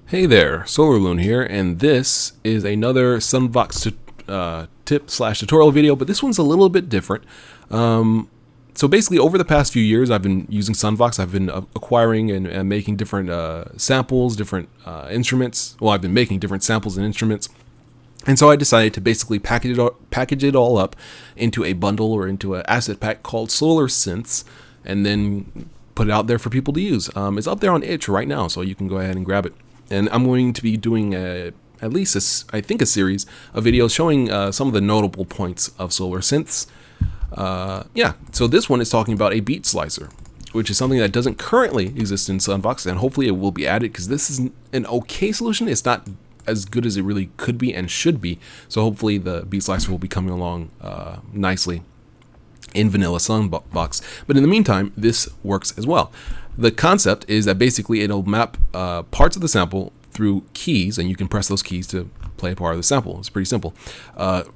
Hey there, SolarLune here, and this is another Sunvox tip/tutorial video, but this one's a little bit different. So basically, over the past few years, I've been using Sunvox. I've been acquiring and making different samples, different instruments. Well, I've been making different samples and instruments. And so I decided to basically package it all up into a bundle or into an asset pack called SolarSynths, and then put it out there for people to use. It's up there on itch right now, so you can go ahead and grab it. And I'm going to be doing at least a series of videos showing some of the notable points of SolarSynths. So this one is talking about a BeatSlicer, which is something that doesn't currently exist in Sunvox, and hopefully it will be added because this is an okay solution. It's not as good as it really could be and should be. So hopefully the BeatSlicer will be coming along nicely in vanilla Sunvox. But in the meantime, this works as well. The concept is that basically it'll map parts of the sample through keys, and you can press those keys to play a part of the sample. It's pretty simple.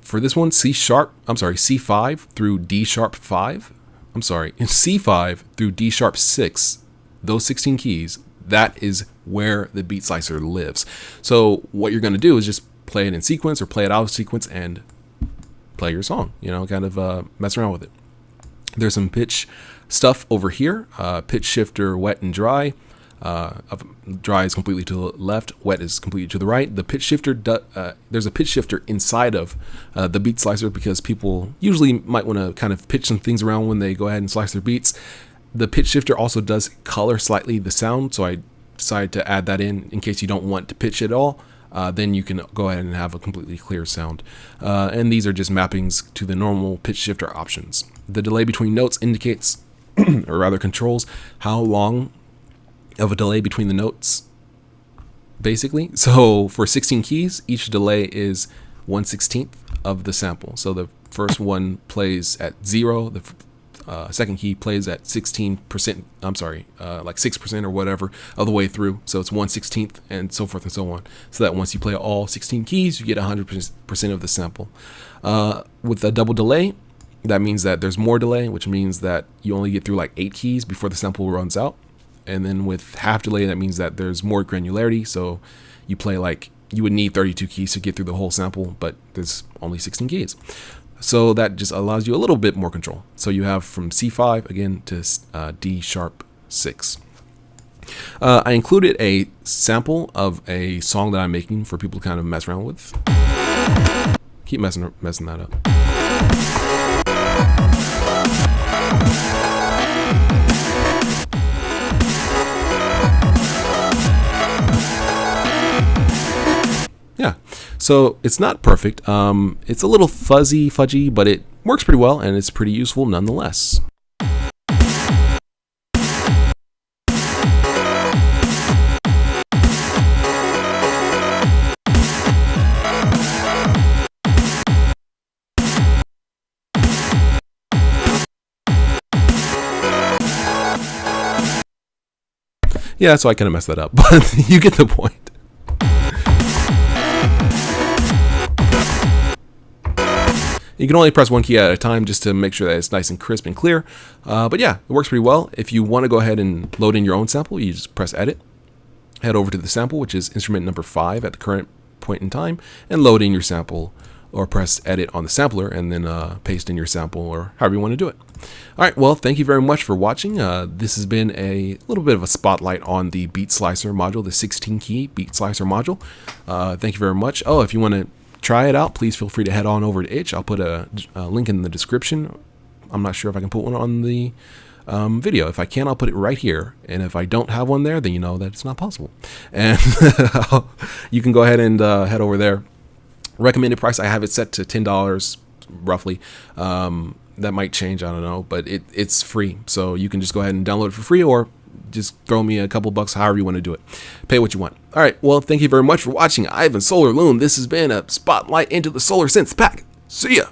For this one, C5 through D#5. C5 through D#6. Those 16 keys, that is where the BeatSlicer lives. So what you're going to do is just play it in sequence or play it out of sequence and play your song. Kind of mess around with it. There's some pitch stuff over here. Pitch shifter, wet and dry. Dry is completely to the left, wet is completely to the right. The pitch shifter, there's a pitch shifter inside of the BeatSlicer because people usually might want to kind of pitch some things around when they go ahead and slice their beats. The pitch shifter also does color slightly the sound, so I decided to add that in case you don't want to pitch at all. Then you can go ahead and have a completely clear sound. And these are just mappings to the normal pitch shifter options. The delay between notes indicates, or rather controls, how long of a delay between the notes, basically. So for 16 keys, each delay is 1/16 of the sample. So the first one plays at 0, the second key plays at 16%, like 6% or whatever of the way through. So it's 1/16 and so forth and so on. So that once you play all 16 keys, you get 100% of the sample. With a double delay, that means that there's more delay, which means that you only get through like 8 keys before the sample runs out. And then with half delay, that means that there's more granularity. So you play like you would need 32 keys to get through the whole sample, but there's only 16 keys. So that just allows you a little bit more control. So you have from C5 again to D#6. I included a sample of a song that I'm making for people to kind of mess around with. Keep messing that up. Yeah, so it's not perfect. It's a little fudgy, but it works pretty well, and it's pretty useful nonetheless. Yeah, so I kind of messed that up, but you get the point. You can only press one key at a time just to make sure that it's nice and crisp and clear. But yeah, it works pretty well. If you want to go ahead and load in your own sample, you just press edit, head over to the sample, which is instrument number 5 at the current point in time, and load in your sample, or press edit on the sampler and then paste in your sample, or however you want to do it. All right, well, thank you very much for watching. This has been a little bit of a spotlight on the BeatSlicer module, the 16-key BeatSlicer module. Thank you very much. Oh, if you want to try it out, please feel free to head on over to itch. I'll put a link in the description. I'm not sure if I can put one on the video. If I can, I'll put it right here. And if I don't have one there, then you know that it's not possible. And you can go ahead and head over there. Recommended price, I have it set to $10 roughly. That might change, I don't know, but it's free. So you can just go ahead and download it for free, or just throw me a couple bucks, however you want to do it. Pay what you want. All right, well, thank you very much for watching. I've been SolarLune. This has been a spotlight into the SolarSynths pack. See ya.